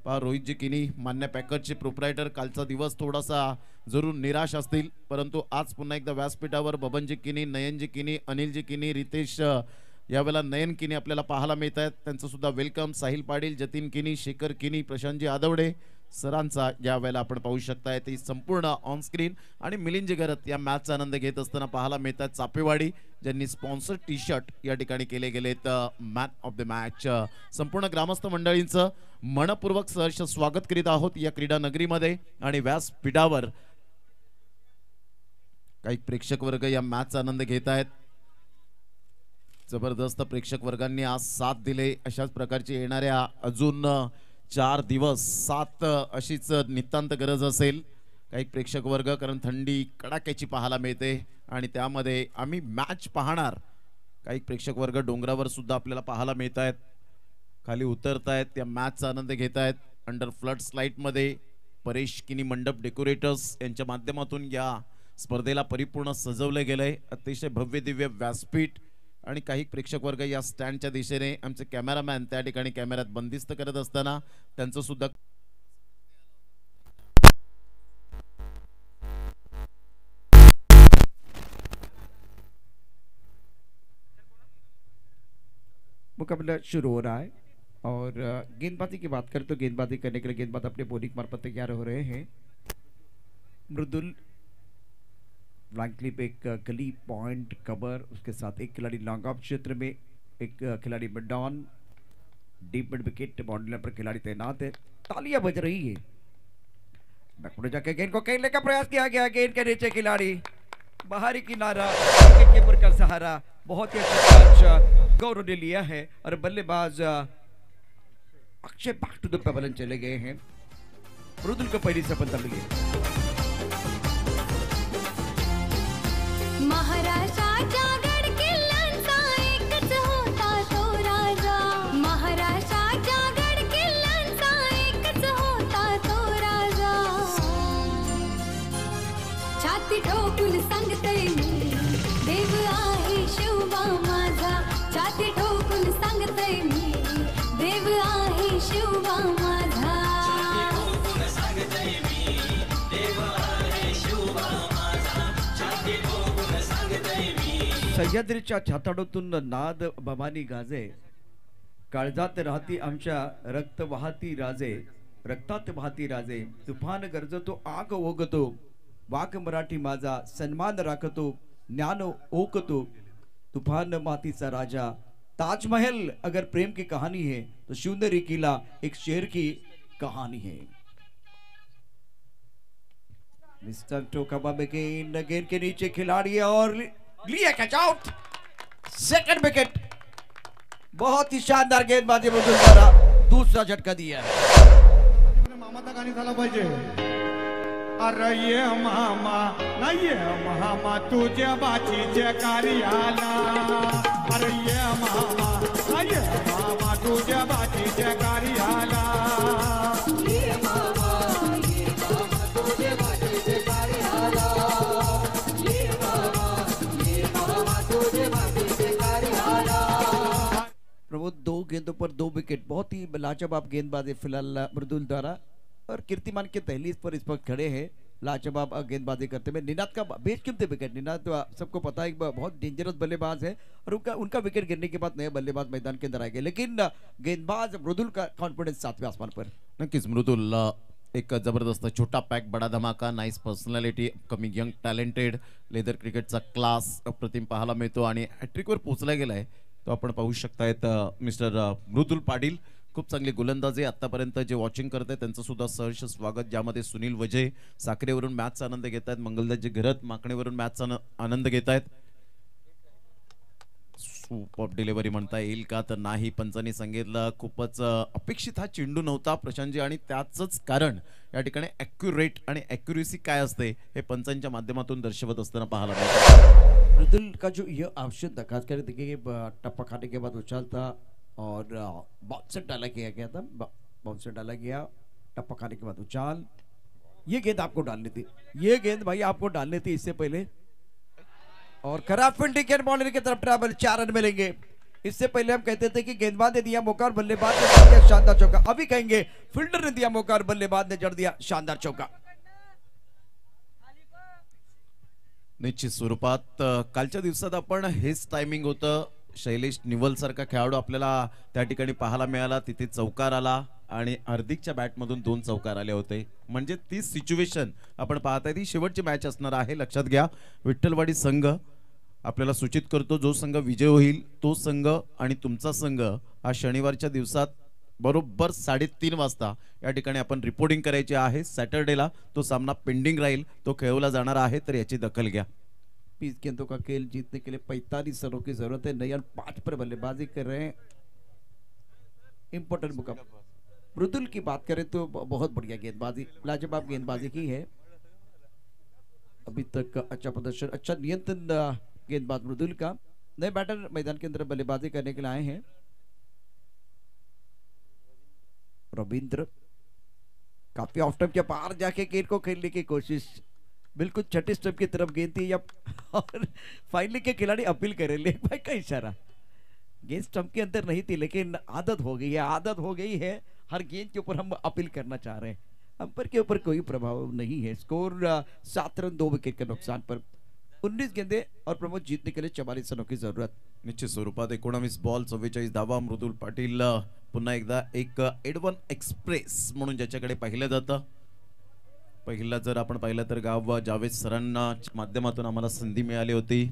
पहा रोहितजी किनी मान्य पॅकरचे प्रोप्रायटर कालचा दिवस थोडासा जरूर निराश असतील परंतु आज पुन्हा एकदा व्यासपीठावर बबनजी किनी, नयनजी किनी, अनिलजी किनी, रितेश यावेळेला नयन किनी आपल्याला पाहायला मिळत आहेत. त्यांचं सुद्धा वेलकम. साहिल पाटील, जतीन किनी, शेखर किनी, प्रशांतजी आदवडे सरांचा यावेळेला आपण पाहू शकताय ती संपूर्ण ऑन स्क्रीन. आणि मिलिंदजी घरत या मॅचचा आनंद घेत असताना पाहायला मिळतात. चापेवाडी ज्यांनी स्पॉन्सर टी शर्ट या ठिकाणी केले गेलेत. मॅन ऑफ द मॅच संपूर्ण ग्रामस्थ मंडळींचं मनपूर्वक सहर्ष स्वागत करीत आहोत या क्रीडा नगरीमध्ये. आणि व्यासपीठावर काही प्रेक्षक वर्ग या मॅचचा आनंद घेत आहेत. जबरदस्त प्रेक्षक वर्गांनी आज साथ दिले. अशाच प्रकारची येणाऱ्या अजून 4 दिवस 7 अशीच नितांत गरज असेल. काही प्रेक्षक वर्ग कारण थंडी कडाक्याची पाहायला मिळते आणि त्यामध्ये आम्ही मॅच पाहणार. काही प्रेक्षक वर्ग डोंगरावर सुद्धा आपल्याला पाहायला मिळत आहेत. खाली उतरत आहेत त्या मॅचचा आनंद घेत आहेत. अंडर फ्लड स्लाइट मध्ये परेश किनी मंडप डेकोरेटर्स यांच्या माध्यमातून या स्पर्धेला परिपूर्ण सजवले गेलंय. अतिशय भव्य दिव्य व्यासपीठ आणि काही प्रेक्षक वर्ग या स्टँडच्या दिशेने आमचे कॅमेरामॅन त्या ठिकाणी कॅमेऱ्यात बंदिस्त करत असताना त्यांचं सुद्धा मुकाबला शुरू हो रहा है और गेंदबाजी की बात करें तो गेंदबाजी करने के लिए गेंदबाज अपने बॉलिंग मार्फत तैयार हो रहे हैं. मृदुल ब्लैंकली पे एक गली पॉइंट कवर, उसके साथ एक खिलाड़ी लॉन्ग ऑफ क्षेत्र में, एक खिलाड़ी mid on, deep mid wicket boundary पर खिलाड़ी तैनात है. तालियां बज रही है. बैकवर्ड जाके गेंद को खेलने का प्रयास किया गया. गेंद के नीचे खिलाड़ी बाहरी किनारा, विकेट कीपर का सहारा, बहुत ही अच्छा कैच गौरव ने लिया है और बल्लेबाज अक्षय बैक टू द पेवलियन चले गए हैं. मृदुल को पहली सफलता मिली है. महाराष्ट्राच्या गडकिल्ल्यांचा एकच होता तो राजा. महाराष्ट्राच्या गडकिल्ल्यांचा एकच होता तो राजा. छाती ठोकून सांगतोय मी देव आहे शिवबा माझा. छाती ठोकून सांगतोय मी देव आहे शिवबा माझा. सह्याद्रीच्या छाताडातून नाद भवानी गाजे. काळजात राहती आमच्या रक्त वाहती राजे. रक्तात वाहती राजे. तुफान गरजतो आग ओगतो. वाक मराठी माझा सन्मान राखतो. ज्ञान ओकतो. तुफान मातीचा राजा. ताजमहल अगर प्रेम की कहानी है तो शिवनेरी किला एक शेर की कहानी है. मिस्टर टोकाबा गेंद के नीचे खिलाड़ी और लिया कैच आउट. Second wicket. बहुत ही शानदार गेंदबाजी मृदुल द्वारा दूसरा झटका दिया. मामाचा गाणी झाला पाहिजे. अरे ये मामा नाही ये मामा तुझ्या बाचीच्या कार्याला. अरे ये मामा नाही ये मामा तुझ्या बाचीच्या कार्याला. प्रभु 2 गेंदों पर 2 विकेट. बहुत ही लाजवाब गेंदबाजी फिलहाल मृदुल द्वारा और कीर्तिमान के दहलीज पर इस वक्त खड़े हैं लाजवाब गेंदबाजी करते हुए. निनाद का बेशकीमती विकेट. निनाद तो सबको पता है बहुत डेंजरस बल्लेबाज है और उनका विकेट गिरने के बाद नए बल्लेबाज मैदान के अंदर आएंगे. लेकिन गेंदबाज मृदुल का कॉन्फिडेंस 7वें आसमान पर. नक्कीच मृदुल एक जबरदस्त छोटा पॅक बडा धमाका. नाईस पर्सनॅलिटी, कमी यंग टॅलेंटेड, लेदर क्रिकेटचा क्लास अप्रतिम पाहायला मिळतो आणि हॅट्रिकवर पोहोचला गेलाय तो आपण पाहू शकतायत. मिस्टर मृदुल पाटील खूप चांगली गोलंदाजी आतापर्यंत जे वॉचिंग करत आहेत त्यांचं सुद्धा सहर्ष स्वागत. ज्यामध्ये सुनील वजे साखरेवरून मॅचचा आनंद घेत आहेत. मंगलदासजी घरत माकणेवरून मॅचचा आनंद घेत आहेत. सुपर डिलिव्हरी म्हणता येईल का तर नाही. पंचांनी सांगितलं खूपच अपेक्षित हा चेंडू नव्हता प्रशांतजी आणि त्याचंच कारण या ठिकाणी ॲक्युरेट आणि ॲक्युरेसी काय असते हे पंचांच्या माध्यमातून दर्शवत असताना पाहायला मिळतं. मृदुल का जो ये ऑप्शन था खास करके देखिए टप्पा खाने के बाद उछाल था और बाउंसर डाला गया था, बाउंसर डाला गया, टप्पा खाने के बाद उछाल. ये गेंद आपको डालनी थी, ये गेंद भाई आपको डालनी थी इससे पहले. और खराब फील्डिंग बॉलर की तरफ ट्रैवल 4 रन मिलेंगे. इससे पहले हम कहते थे कि गेंदबाज ने दिया मौका और बल्लेबाज ने जड़ दिया शानदार चौका. अभी कहेंगे फील्डर ने दिया मौका और बल्लेबाज ने जड़ दिया शानदार चौका. निश्चित स्वरूपात कालच्या दिवसात आपण हेच टायमिंग होतं. शैलेश निवल सारखा खेळाडू आपल्याला त्या ठिकाणी पाहायला मिळाला. तिथे चौकार आला आणि हार्दिकच्या बॅटमधून 2 चौकार आले होते. म्हणजे ती सिच्युएशन आपण पाहताय ती शेवटची मॅच असणार आहे. लक्षात घ्या विठ्ठलवाडी संघ आपल्याला सूचित करतो जो संघ विजय होईल तो संघ आणि तुमचा संघ हा शनिवारच्या दिवसात बरोबर 3:30 वाजता या ठिकाणी आपण रिपोर्टिंग करायची आहे. सॅटर्डेला तो सामना पेंडिंग राहील, तो खेळवला जाणार आहे, तर याची दखल घ्या. 20 गेंदों का खेल जीतने के लिए 45 रनों की जरूरत है. नयन 5 पर बल्लेबाजी कर रहे हैं. इंपॉर्टेंट मुकाबला. मृदुल की बात करें तो बहुत बढ़िया गेंदबाजी, लाजवाब गेंदबाजी की है अभी तक. अच्छा प्रदर्शन, अच्छा नियंत्रण गेंदबाज मृदुल का. नए बैटर मैदान के अंदर बल्लेबाजी करने के लिए आए हैं. रविंद्र काफी ऑफ स्टंप के पार जाके गेंद को खेलने की कोशिश, बिल्कुल छठी स्टंप की तरफ गेंद थी. और फाइनली के खिलाड़ी अपील करेंगे भाई का इशारा. गेंद स्टंप के अंदर नहीं थी लेकिन आदत हो गई है, आदत हो गई है. हर गेंद के ऊपर हम अपील करना चाह रहे हैं. अंपायर के ऊपर कोई प्रभाव नहीं है. स्कोर 7 रन 2 विकेट के नुकसान पर 19 गेंदे और प्रमोद जीतने के लिए 44 रनों की जरूरत. निश्चित स्वरूपात 19 बॉल 44 धावा. मृदुल पाटील पुन्हा एकदा एक एडवन एक्सप्रेस म्हणून ज्याच्याकडे पाहिलं जातं. पहिला जर आपण पाहिलं तर गाव जावेद सरांना माध्यमातून आम्हाला संधी मिळाली होती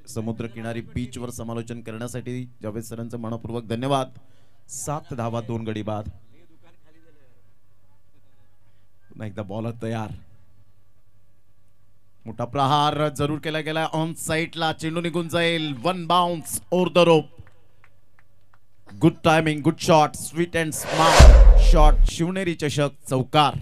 समुद्र किनारी बीचवर समालोचन करण्यासाठी. जावेद सरांचं मनपूर्वक धन्यवाद. 7 धावा 2 गडी बाद. पुन्हा एकदा बॉलर तयार. मोठा प्रहार जरूर केला गेला ऑन साइडला. चेंडू निघून जाईल. 1 bounce over the rope. Good timing, good shot, sweet and smart shot. Shivneri चषक चौकार.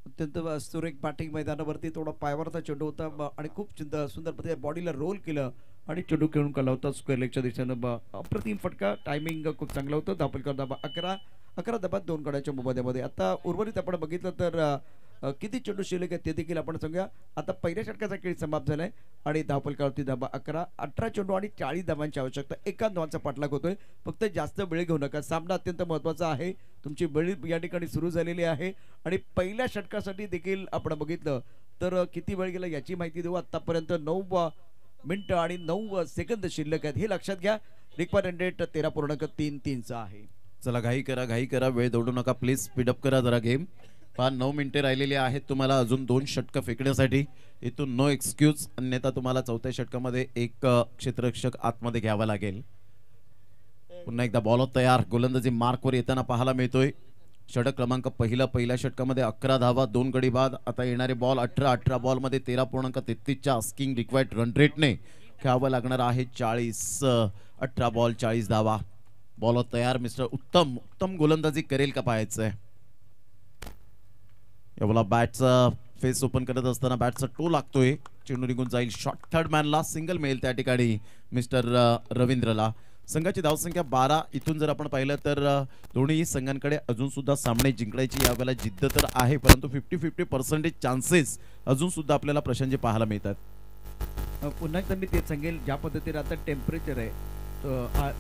अत्यंत सुरेख बॅटिंग मैदानावरती. थोडा पायावरचा चेंडू होता आणि खूप सुंदर पद्धतीने बॉडीला रोल केलं आणि चेंडू खेळून काढला होता स्क्वेअर लेगच्या दिशेनं. अप्रतिम फटका. टायमिंग खूप चांगला होतं. धापलकर धाबा 11 धाबात 2 गड्याच्या मोबदल्यामध्ये. आता उर्वरित आपण बघितलं तर किती चेंडू शिल्लक आहेत ते देखील आपण सांगूया. आता पहिल्या षटकाचा खेळ समाप्त झालाय आणि धावपलकावरती धाबा 18 चेंडू आणि 40 धावांची आवश्यकता. 51 धावांचा पाठलाग होतोय. फक्त जास्त वेळ घेऊ नका. सामना अत्यंत महत्त्वाचा आहे. तुमची वेळ या ठिकाणी सुरू झालेली आहे आणि पहिल्या षटकासाठी देखील आपण बघितलं तर किती वेळ गेला याची माहिती देऊ. आतापर्यंत 9 मिनिटं आणि 9 सेकंद शिल्लक आहेत हे लक्षात घ्या. रिक्वायर्ड रेट 13.33 आहे. चला घाई करा, वेळ दौडू नका प्लीज. स्पीडअप करा जरा गेम. 9 मिनिटे राहिलेली आहेत तुम्हाला अजून 2 षटकं फेकण्यासाठी. इथून नो एक्सक्यूज, अन्यथा तुम्हाला 4थ्या षटकामध्ये एक क्षेत्ररक्षक आतमध्ये घ्यावा लागेल. पुन्हा एकदा बॉलर तयार. गोलंदाजी मार्कवर येताना पाहायला मिळतोय. षटक क्रमांक पहिल्या षटकामध्ये 11 धावा 2 गडी बाद. आता येणारे बॉल 18 बॉलमध्ये 13.33च्या आस्किंग रिक्वायर्ड रन रेटने खेळावं लागणार आहे. 18 बॉल 40 धावा. बॉलर तयार. मिस्टर उत्तम गोलंदाजी करेल का पाहायचंय. याला बॅटचा फेस ओपन करत असताना बॅटचा टो लागतोय. चेंडू निघून जाईल. शॉर्ट थर्ड मॅनला सिंगल मिळेल त्या ठिकाणी मिस्टर रवींद्रला. संघाची धावसंख्या 12. इथून जर आपण पाहिलं तर दोन्ही संघांकडे अजून सुद्धा सामने जिंकण्याची यावेळेला जिद्द तर आहे, परंतु 50-50% चान्सेस अजून सुद्धा आपल्याला प्रशांतजी पाहायला मिळतात. पुन्हा एकदा मी तेच सांगेल ज्या पद्धतीने आता टेम्परेचर आहे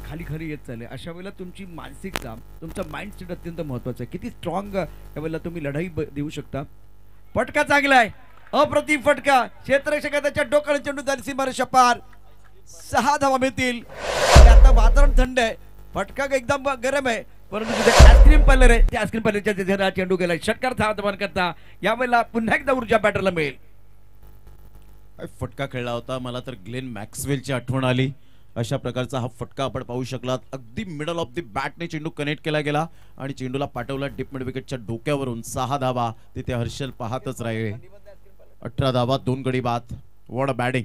खाली येत चालले अशा वेळेला तुमची मानसिकता तुमचा माइंडसेट अत्यंत महत्त्वाचा आहे. किती स्ट्रॉंग यावेळेला तुम्ही लढाई देऊ शकता. फटका चांगला आहे. अप्रतिम फटका. क्षेत्ररक्षकाच्या डोक्याला चेंडू झाली सीमारेषा पार. 6 धावा मिळतील. आता वातावरण थंड आहे. फटका एकदम गरम आहे परंतु तिथे आईस्क्रीम पार्लर आहे. त्या आईस्क्रीम पार्लरच्या तिथे चेंडू गेला. षटकार धावमान करता यावेळेला पुन्हा एकदा ऊर्जा बॅटरला मिळेल. फटका खेळला होता. मला तर ग्लेन मॅक्सवेलची आठवण आली. अशा प्रकारचा हा फटका आपण पाहू शकलात. अगदी मिडल ऑफ द बॅटने चेंडू कनेक्ट केला गेला आणि चेंडूला पाठवला डीप मिड विकेटच्या डोक्यावरून. 6 धावा. तिथे हर्षल पाहतच राहिले. 18 धावा 2 गडी बाद. What a batting.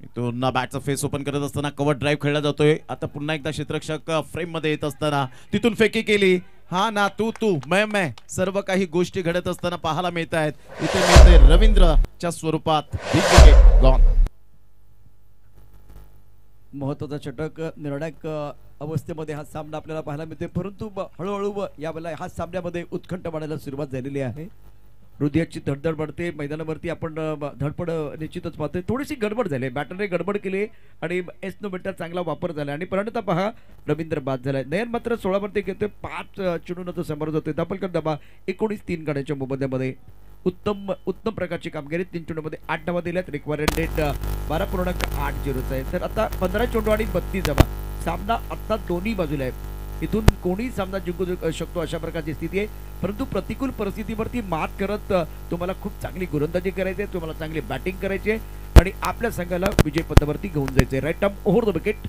इथून बॅटचा फेस ओपन करत असताना कव्हर ड्राईव्ह खेळला जातोय. आता पुन्हा एकदा क्षेत्ररक्षक फ्रेम मध्ये येत असताना तिथून फेकी केली. हा ना तू मैं सर्व काही गोष्टी घडत असताना पाहायला मिळत आहेत. इथे मिळते रवींद्रच्या स्वरूपात बिग विकेट गॉन. महत्वाचा षटक निर्णायक अवस्थेमध्ये हा सामना आपल्याला पाहायला मिळते, परंतु हळूहळू यावेळेला ह्या सामन्यामध्ये उत्कंठ वाढायला सुरुवात झालेली आहे. हृदयाची धडधड वाढते. मैदानावरती आपण धडपड निश्चितच पाहतोय. थोडीशी गडबड झाली, बॅटरने गडबड केली आणि एस मीटर चांगला वापर झाला आणि परिणता पहा रवींद्र बाद झालाय. नयन मात्र 16 वरती घेतोय. 5 चेंडूंचा समोर जातोय. दापलकर दबा 19 3 गाड्यांच्या मोबदल्यामध्ये उत्तम प्रकारची कामगिरी. 3 चेंडूमध्ये 8 धावा दिल्यात. रिक्वायर्ड रेट 12.80 आहे. तर आता 15 चेंडू आणि 32 धावा. सामना आता दोन्ही बाजूला आहे. इथून कोणी सामना जिंकू शकतो अशा प्रकारची स्थिती आहे, परंतु प्रतिकूल परिस्थितीवरती मात करत तुम्हाला खूप चांगली गोलंदाजी करायची आहे, तुम्हाला चांगली बॅटिंग करायची आहे आणि आपल्या संघाला विजय पथावरती घेऊन जायचे. Right arm over the wicket.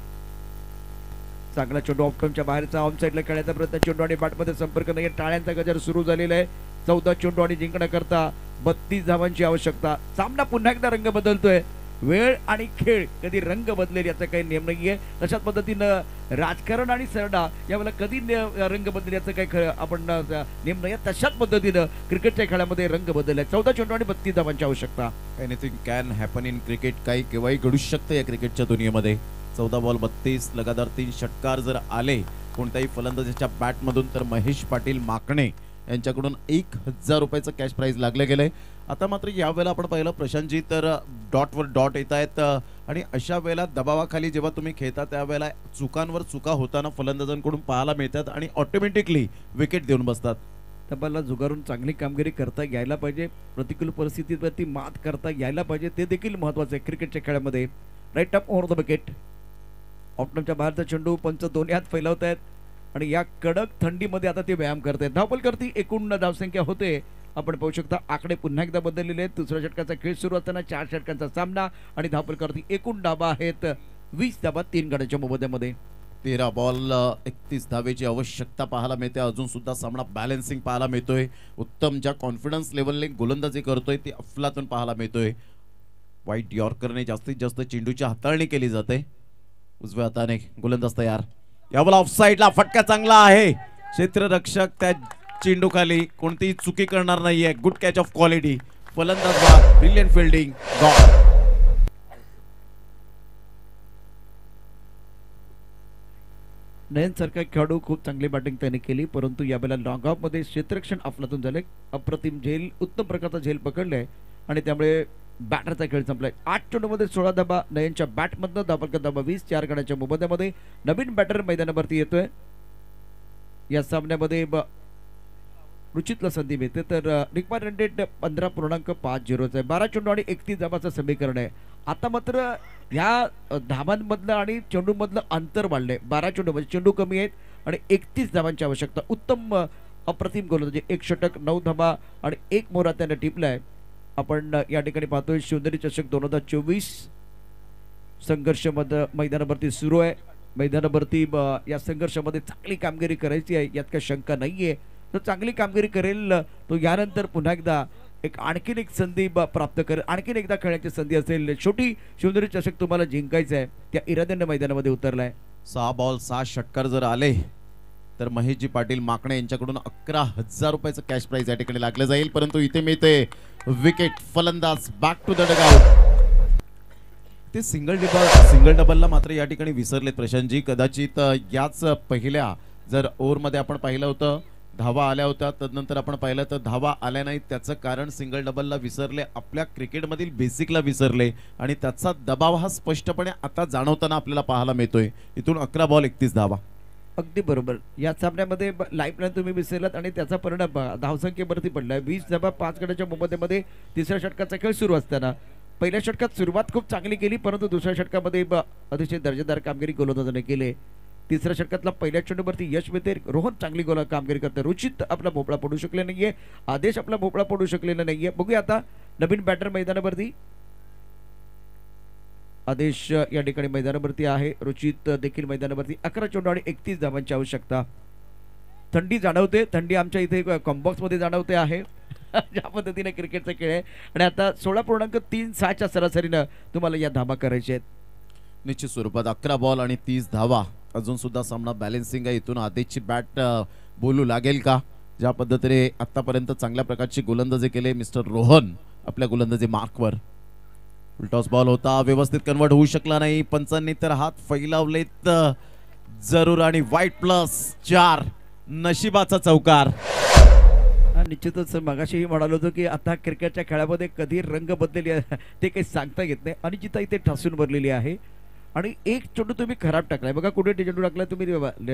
चांगला चेंडू ऑफ टर्मच्या बाहेरचा ऑन साईडला खेळण्याचा प्रयत्न. चेंडू आणि बॅटमध्ये संपर्क नाही. टाळ्यांचा गजर सुरू झालेला आहे. 14 चेंडू आणि जिंकण्याकरता 32 धावांची आवश्यकता. सामना पुन्हा एकदा रंग बदलतोय. वेळ आणि खेळ कधी रंग बदलेल याचा काही नियम नाहीये. तशाच पद्धतीनं राजकारण आणि सरडा यावेळेला कधी रंग बदलेल याचं काही आपण नियम नाही. तशाच पद्धतीनं क्रिकेटच्या खेळामध्ये रंग बदललाय. 14 चेंडू आणि 32 धावांची आवश्यकता. Anything can happen in cricket. काही केव्हाही घडू शकतं या क्रिकेटच्या दुनियेमध्ये. 14 बॉल 32 लगातार 3 षटकार जर आले कोणत्याही फलंदाजाच्या बॅटमधून तर महेश पाटील माकणे यांच्याकडून 1000 रुपयाचं कॅश प्राइज लागलं गेलंय. आता मात्र यावेळेला आपण पाहिलं प्रशांतजी तर डॉटवर डॉट येत आहेत आणि अशा वेळेला दबावाखाली जेव्हा तुम्ही खेळता त्यावेळेला चुकांवर चुका होताना फलंदाजांकडून पाहायला मिळतात आणि ऑटोमॅटिकली विकेट देऊन बसतात. तबाला जुगारून चांगली कामगिरी करता यायला पाहिजे. प्रतिकूल परिस्थितीवरती मात करता यायला पाहिजे. ते देखील महत्वाचं आहे क्रिकेटच्या खेळामध्ये. Right arm over the wicket. ऑफटर्मच्या बाहेरचा चेंडू पंच दोन्ही हात फैलावत आहेत आणि या कडक थंडीमध्ये आता ते व्यायाम करत आहेत. धावपल करती एकूण धावसंख्या होते. आपण पाहू शकता आकडे पुन्हा एकदा बदललेले आहेत. दुसऱ्या षटकाचा खेळ सुरू असताना 4 षटकांचा सामना आणि धावपल करती एकूण धाबा आहेत 20 धाबा 3 गाड्यांच्या मोबदल्यामध्ये. 13 बॉल 31 धावेची आवश्यकता पाहायला मिळते. अजून सुद्धा सामना बॅलन्सिंग पाहायला मिळतोय. उत्तम ज्या कॉन्फिडन्स लेवलने गोलंदाजी करतोय ती अफलातून पाहायला मिळतोय. वाईट यॉर्करने जास्तीत जास्त चेंडूची हाताळणी केली जाते. उजव्या हाताने गोलंदाज तयार. यावेळेला ऑफसाईडला फटका चांगला आहे. क्षेत्ररक्षक त्या चेंडू खाली कोणतीही चुकी करणार नाहीये. Good catch of quality. फलंदाज ब्रिलियंट फिल्डिंग गॉन. नयन सारखा खेळाडू खूप चांगली बॅटिंग त्याने केली, परंतु यावेळेला लॉंग ऑफ मध्ये क्षेत्ररक्षण अफलातून झाले. अप्रतिम झेल, उत्तम प्रकारचा झेल पकडलाय आणि त्यामुळे बॅटरचा खेळ संपलाय. 8 चेंडूमध्ये 16 धाबा नयनच्या बॅटमधनं. धावपल धाबा 20 4 गाड्यांच्या मोबदल्यामध्ये. नवीन बॅटर मैदानावरती येतोय. या सामन्यामध्ये रुचितला संधी मिळते. तर रिक्वायर्ड रेट 15.50 आहे. 12 चेंडू आणि 31 धाबाचं समीकरण आहे. आता मात्र ह्या धाबांमधलं आणि चेंडूमधलं अंतर वाढलंय. 12 चेंडू म्हणजे चेंडू कमी आहेत आणि 31 धाबांची आवश्यकता. उत्तम अप्रतिम गोलंदाजी. 1 षटक 9 धाबा आणि 1 मोरा त्याने टिपलाय. आपण या ठिकाणी पाहतोय शिवनेरी चषक 2024 संघर्ष मैदानावरती सुरू आहे. मैदानावरती या संघर्षामध्ये चांगली कामगिरी करायची आहे यात काही शंका नाहीये. तो चांगली कामगिरी करेल तो यानंतर पुन्हा एकदा आणखीन एक संधी प्राप्त करेल. आणखीन एकदा खेळण्याची संधी असेल. शेवटी शिवनेरी चषक तुम्हाला जिंकायचं आहे त्या इराद्याने मैदानामध्ये उतरलाय. 6 बॉल 6 षटकार जर आले तर महेशजी पाटील माकणे यांच्याकडून 11,000 रुपयाचं कॅश प्राइज या ठिकाणी लागलं जाईल. परंतु इथे मिळते विकेट. फलंदाज बॅक टू द डगआउट. ते सिंगल डबलला मात्र या ठिकाणी विसरलेत प्रशांतजी. कदाचित याच पहिल्या जर ओव्हरमध्ये आपण पाहिलं होतं धावा आल्या होत्या, तदनंतर आपण पाहिलं तर धावा आल्या नाहीत. त्याचं कारण सिंगल डबलला विसरले, आपल्या क्रिकेटमधील बेसिकला विसरले आणि त्याचा दबाव हा स्पष्टपणे आता जाणवताना आपल्याला पाहायला मिळतोय. इथून 11 बॉल 31 धावा. अगदी बरोबर. या सामन्यामध्ये लाईफलाईन तुम्ही विसरलात आणि त्याचा परिणाम धावसंख्येवरती पडलाय. 20 धाबा 5 गड्याच्या मोबदल्यामध्ये. तिसऱ्या षटकाचा खेळ सुरू असताना पहिल्या षटकात सुरुवात खूप चांगली केली, परंतु दुसऱ्या षटकामध्ये अतिशय दर्जेदार कामगिरी गोलंदाजाने केली. तिसऱ्या षटकातला पहिल्या चेंडूवरती यश मिळते. रोहन चांगली कामगिरी करते. रुचित आपला भोपळा पडू शकले नाहीये. आदेश आपला भोपळा पडू शकलेला नाहीये. बघूया आता नवीन बॅटर मैदानावरती. आदेश या ठिकाणी मैदानावरती आहे. रुचित देखील मैदानावरती. 11 चेंडू आणि 31 धावांची आवश्यकता. थंडी जाणवते. थंडी आमच्या इथे कॉम्बॉक्स मध्ये जाणवते आहे. ज्या पद्धतीने क्रिकेटचा खेळ आहे आणि आता 16.36च्या सरासरीनं तुम्हाला या धाबा करायच्या आहेत. निश्चित स्वरूपात 11 बॉल आणि 30 धावा. अजून सुद्धा सामना बॅलेन्सिंग आहे. इथून आदेशची बॅट बोलू लागेल का? ज्या पद्धतीने आतापर्यंत चांगल्या प्रकारची गोलंदाजी केली मिस्टर रोहन आपल्या गोलंदाजी मार्कवर. टॉस बॉल होता, व्यवस्थित कन्वर्ट होऊ शकला नाही. पंचांनी तर हात फैलावलेत जरूर आणि वाईट +4 नशिबाचा चौकार. निश्चितच मगाशीही म्हणालो होतो की आता क्रिकेटच्या खेळामध्ये कधी रंग बदलेली ते काही सांगता येत नाही. आणि जिथं इथे ठासून भरलेली आहे आणि एक चेंडू तुम्ही खराब टाकलाय बघा. कुठे चेंडू टाकलाय तुम्ही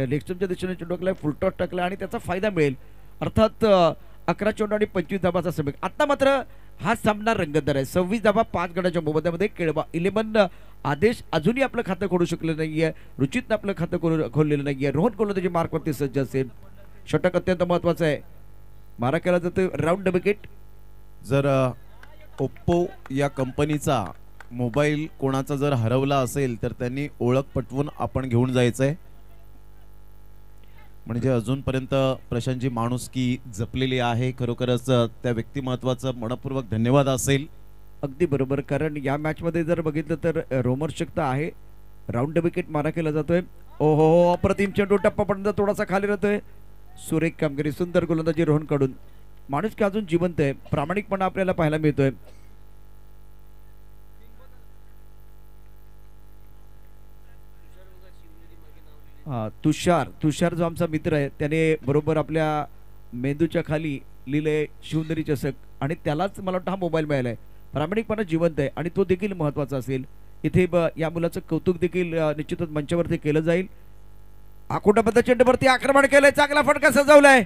लेग स्टंपच्या दिशेने चेंडू टाकलाय, फुलटॉस टाकलाय आणि त्याचा फायदा मिळेल. अर्थात 11 चेंडू आणि 25 धाबाचा समेक. आता मात्र हा सामना रंगतदार आहे. 26 धाबा 5 गडाच्या मोबदल्यामध्ये केळवा 11 आदेश अजूनही आपलं खातं खोडू शकलेलं नाहीये. रुचितनं आपलं खातं खोललेलं नाहीये. रोहन गोलंदाजी मार्कवरती सज्ज असेल. षटक अत्यंत महत्वाचं आहे. मारा केला जातो राऊंड विकेट. जर ओप्पो या कंपनीचा मोबाईल कोणाचा जर हरवला असेल तर त्यांनी ओळख पटवून आपण घेऊन जायचंय. म्हणजे अजूनपर्यंत प्रशांतची माणुसकी जपलेली आहे. खरोखरच त्या व्यक्तिमत्वाचं मनपूर्वक धन्यवाद असेल. अगदी बरोबर, कारण या मॅच मध्ये जर बघितलं तर रोमर्शकता आहे. राऊंड विकेट मारा केला जातोय. ओहो, अप्रतिम चेंडू टप्पा पर्यंत थोडासा खाली राहतोय. सुरेख कामगिरी, सुंदर गोलंदाजी रोहन कडून. माणुसकी अजून जिवंत आहे, प्रामाणिकपणा आपल्याला पाहायला मिळतोय. तुषार जो आमचा मित्र आहे त्याने बरोबर आपल्या मेंदूच्या खाली लिहिले शिवनेरी चषक आणि त्यालाच मला वाटतं हा मोबाईल मिळालाय. प्रामाणिकपणा जिवंत आहे आणि तो देखील महत्वाचा असेल. इथे या मुलाचं कौतुक देखील निश्चितच मंचावरती केलं जाईल. आकुटाबद्ध चेंडूवरती आक्रमण केलंय, चांगला फटका सजवलाय.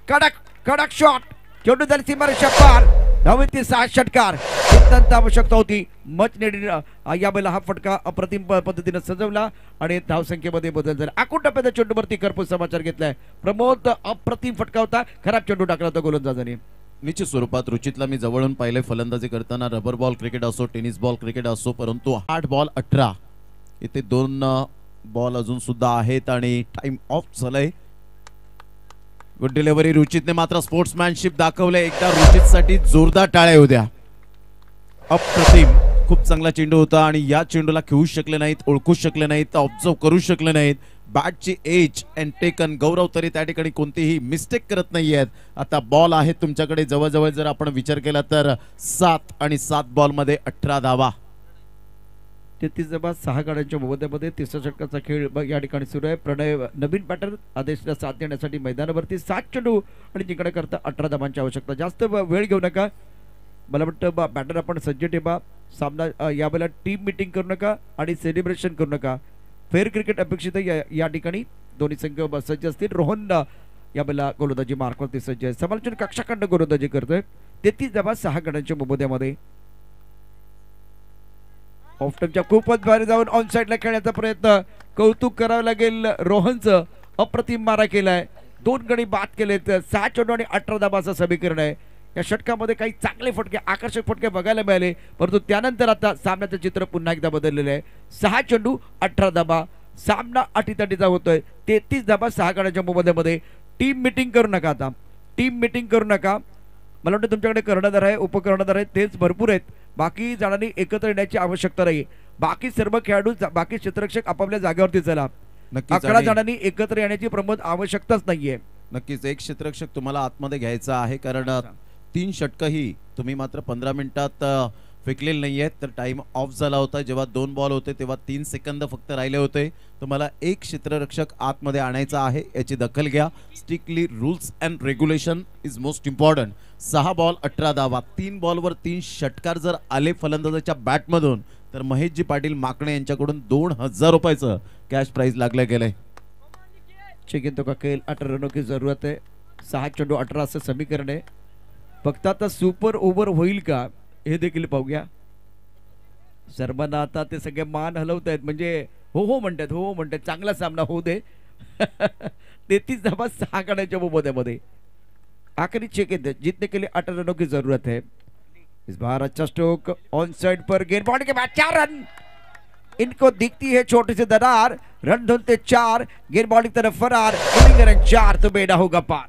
कडक शॉट, चेंडू झाली सीमारेषा पार. धावेची 6 षटकार अत्यंत आवश्यकता होती. मच नेडेड या वेळेला हा फटका अप्रतिम पद्धतीने सजवला आणि धावसंख्येमध्ये बदल झाला. आकुटाबद्ध चेंडूवरती करपूस समाचार घेतलाय. प्रमोद अप्रतिम फटका होता, खराब चेंडू टाकला होता गोलंदाजाने. निश्चित स्वरूपात रुचितला मी जवळून पाहिले फलंदाजी करताना. रबर बॉल क्रिकेट असो, टेनिस बॉल क्रिकेट असो, परंतु 8 बॉल 18 इथे 2 बॉल अजून सुद्धा आहेत आणि टाइम ऑफ झालंय. गुड डिलिव्हरी रुचितने मात्र स्पोर्ट्समॅनशिप दाखवले. एकदा रुचितसाठी जोरदार टाळ्या होत्या. अप्रतिम, खूप चांगला चेंडू होता आणि या चेंडूला खेळू शकले नाहीत, ओळखू शकले नाहीत, ऑब्झर्व करू शकले नाहीत. बॅटची एज अँड टेकन. गौरव तरी त्या ठिकाणी कोणतीही मिस्टेक करत नाहीयेत. आता बॉल आहेत तुमच्याकडे जवळजवळ जर आपण विचार केला तर 7 आणि 7 बॉल मध्ये 18 धावा. 33 धाबा 6 गाड्यांच्या मोबदल्यामध्ये 3रा षटकाचा खेळ या ठिकाणी सुरू आहे. प्रणय नवीन बॅटर आदेशला साथ देण्यासाठी मैदानावरती. 7 चेंडू आणि जिंकण्याकरता 18 धाबांची आवश्यकता. जास्त वेळ घेऊ नका. मला वाटतं बॅटर आपण सज्ज ठेवा. सामना यावेळेला टीम मीटिंग करू नका आणि सेलिब्रेशन करू नका. फेअर क्रिकेट अपेक्षित आहे. या ठिकाणी दोन्ही संघ सज्ज असतील. रोहन यावेळेला गोलंदाजी मार्कवरती सज्ज आहे. समालोचन कक्षाखंड गोलंदाजी करतोय. 33 धाबा 6 गाड्यांच्या मोबदल्यामध्ये. ऑफ्टनच्या खूपच बाहेर जाऊन ऑन साइडला खेळण्याचा प्रयत्न. कौतुक करावं लागेल रोहनचं. अप्रतिम मारा केलाय. 2 गडी बाद केलेत. 6 चेंडू आणि 18 धाबाचं समीकरण आहे. या षटकामध्ये काही चांगले फटके, आकर्षक फटके बघायला मिळाले, परंतु त्यानंतर आता सामन्याचं चित्र पुन्हा एकदा बदललेलं आहे. 6 चेंडू 18 धाबा. सामना अटीतटीचा होतोय. 33 धाबा 6 गाड्यांच्या मोबदल्यामध्ये. टीम मीटिंग करू नका. आता टीम मीटिंग करू नका. मला वाटतं तुमच्याकडे कर्णधार आहे, उपकर्णधार आहेत, तेच भरपूर आहेत. बाकी जणांनी एकत्र येण्याची आवश्यकता नाही. बाकी सर्व खेळाडू, बाकी क्षेत्ररक्षक आपापल्या जागेवरती चला. 11 जणांनी एकत्र येण्याची प्रमोद आवश्यकताच नाहीये. नक्कीच एक क्षेत्ररक्षक तुम्हाला आतमध्ये घ्यायचा आहे, कारण 3 षटकही तुम्ही मात्र 15 मिनिटात फेकलेले नाहीयेत. तर टाइम ऑफ झाला होता. जेव्हा 2 बॉल होते तेव्हा 3 सेकंद फक्त राहिले होते. तुम्हाला एक क्षेत्ररक्षक आतमध्ये आणायचा आहे, याची दखल घ्या. Strictly rules and regulation is most important. 6 ball 18 धावा. 3 बॉलवर 3 षटकार जर आले फलंदाजाच्या बॅटमधून तर महेशजी पाटील माकणे यांच्याकडून 2000 रुपयाचं कॅश प्राइज लागलं गेलंय. चेकिंग तो का खेल 18 रनों की जरूरत है. 6 चेंडू 18 असं समीकरण आहे. फक्त आता सुपर ओव्हर होईल का हे देखील पाहूया. सर्वांना आता ते सगळे मान हलवत आहेत, म्हणजे हो म्हणतात, हो म्हणतात. चांगला सामना होऊ दे. 33 धाबा 6 गाड्यांच्या मोबदल्यामध्ये. आखिरी चेकिंग जीतने के लिए 18 रनों की जरूरत है. इस बार अच्छा स्ट्रोक ऑन साइड पर. गेंद बॉल के बाद 4 रन. इनको दिखती है छोटी सी दरार. रन ढूंढते 4. गेंद बॉल की तरफ फरार. 4 तो बेड़ा होगा पार.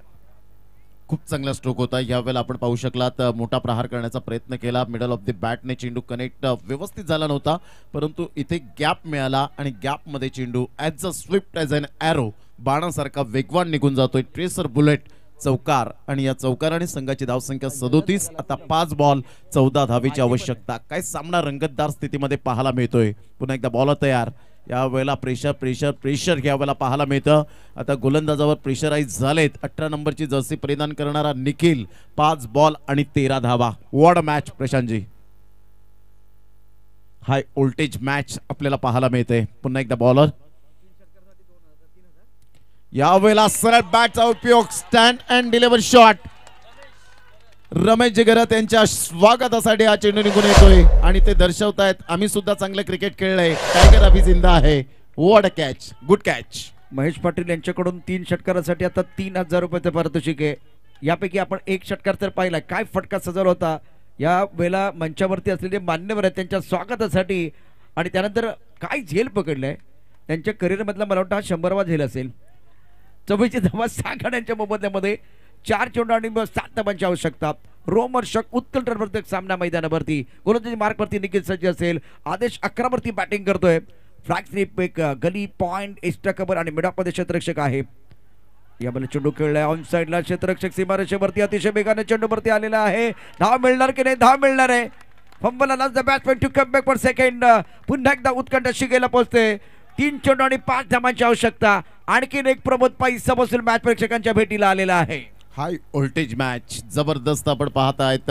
खूप चांगला स्ट्रोक होता यावेळेला. आपण पाहू शकलात मोठा प्रहार करण्याचा प्रयत्न केला, मिडल ऑफ द बॅटने चेंडू कनेक्ट व्यवस्थित झाला नव्हता, परंतु इथे गॅप मिळाला आणि गॅप मध्ये चेंडू as a swift as an arrow बाणासारखा वेगवान निघून जातोय. ट्रेसर बुलेट चौकार आणि या चौकाराने संघाची धावसंख्या 37. आता 5 बॉल 14 धावेची आवश्यकता. काय सामना रंगतदार स्थितीमध्ये पाहायला मिळतोय. पुन्हा एकदा बॉलर तयार. यावेळेला प्रेशर प्रेशर प्रेशर यावेळेला पाहायला मिळतं. आता गोलंदाजावर प्रेशराईज झालेत. 18 नंबरची जर्सी परिधान करणारा निखिल. 5 बॉल आणि 13 धावा. What a match Prashantji. High voltage match आपल्याला पाहायला मिळते. पुन्हा एकदा बॉलर. यावेळेला सरळ बॅटचा उपयोग. Stand and deliver shot. Ramesh Jigrat यांच्या स्वागतासाठी हा चेंडू निघून येतोय आणि ते दर्शवतायत आम्ही सुद्धा चांगलं क्रिकेट खेळलंय. टायगर अभि जिंदा आहे. What a catch. Good catch. Mahesh Patil यांच्याकडून 3 षटकारासाठी आता 3000 रुपयाचं पारितोषिक आहे. यापैकी आपण 1 षटकार तर पाहिला. काय फटका सजवला होता. या वेळेला मंचावरती असलेले मान्यवर आहेत त्यांच्या स्वागतासाठी. आणि त्यानंतर काय झेल पकडलंय त्यांच्या करिअरमधला मला वाटतं हा 100वा झेल असेल. 24 धावा 6 गाड्यांच्या मोबदल्यामध्ये 4 चेंडू आणि 7 धावांची आवश्यकता. रोमहर्षक उत्कल प्रत्येक सामना मैदानावरती. गोलंदाजी मार्कवरती निखिल सज्ज असेल. आदेश 11 वरती बॅटिंग करतोय. फ्लॅग स्लिप एक गली पॉइंट एक्स्ट्रा कव्हर आणि मिडॉपमध्ये क्षेत्ररक्षक आहे. यावेळेला चेंडू खेळलाय ऑन साइडला. क्षेत्ररक्षक सीमारेषेवरती अतिशय वेगाने चेंडूवरती आलेला आहे. धाव मिळणार की नाही. धाव मिळणार आहे. Fumble allows the batsman to come back for second. पुन्हा एकदा उत्कंठ शिगेला पोहोचते. 3 चेंडू आणि 5 धावांची आवश्यकता. आणखीन एक प्रमोद पाई समोर मॅच प्रेक्षकांच्या भेटीला आलेला आहे. हाय व्होल्टेज मॅच जबरदस्त आपण पाहतायत.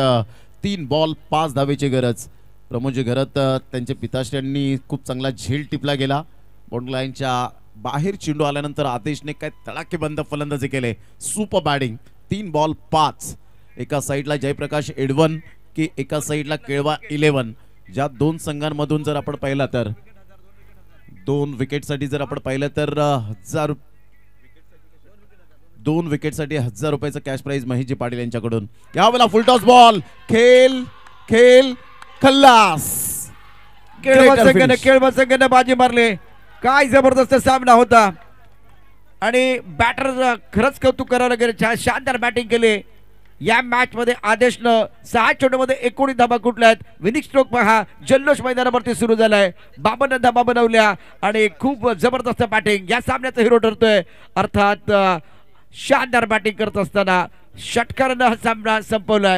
3 बॉल 5 धावेची गरज. प्रमोदजी घरत त्यांच्या पिताश्र्यांनी खूप चांगला झेल टिपला गेला. बाउंड्री लाईनच्या बाहेर चेंडू आल्यानंतर आदेशने काय तडाखेबंद फलंदाजी केले. Super batting. 3 बॉल 5. एका साईडला जयप्रकाश एडवन की एका साईडला केळवा 11. ज्या 2 संघांमधून जर आपण पाहिला तर 2 विकेटसाठी जर आपण पाहिलं तर 2 विकेटसाठी 1000 रुपयाचं कॅश प्राइज महेशजी पाटील यांच्याकडून. यावेळेला फुलटॉस बॉल. खेल खेल खल्लास. केळवा संघाने बाजी मारले. काय जबरदस्त सामना होता आणि बॅटर खरंच कौतुक करावं लागेल. शानदार बॅटिंग केली. या मॅच मध्ये आदेशनं 6 चेंडूमध्ये 19 धाबा कुठल्या आहेत. विनिंग स्ट्रोक पहा जल्लोष मैदानावरती सुरू झालाय. बाबांना धाबा बनवल्या आणि खूप जबरदस्त बॅटिंग या सामन्याचा हिरो ठरतोय. अर्थात शानदार बॅटिंग करत असताना षटकारानं हा सामना संपवलाय.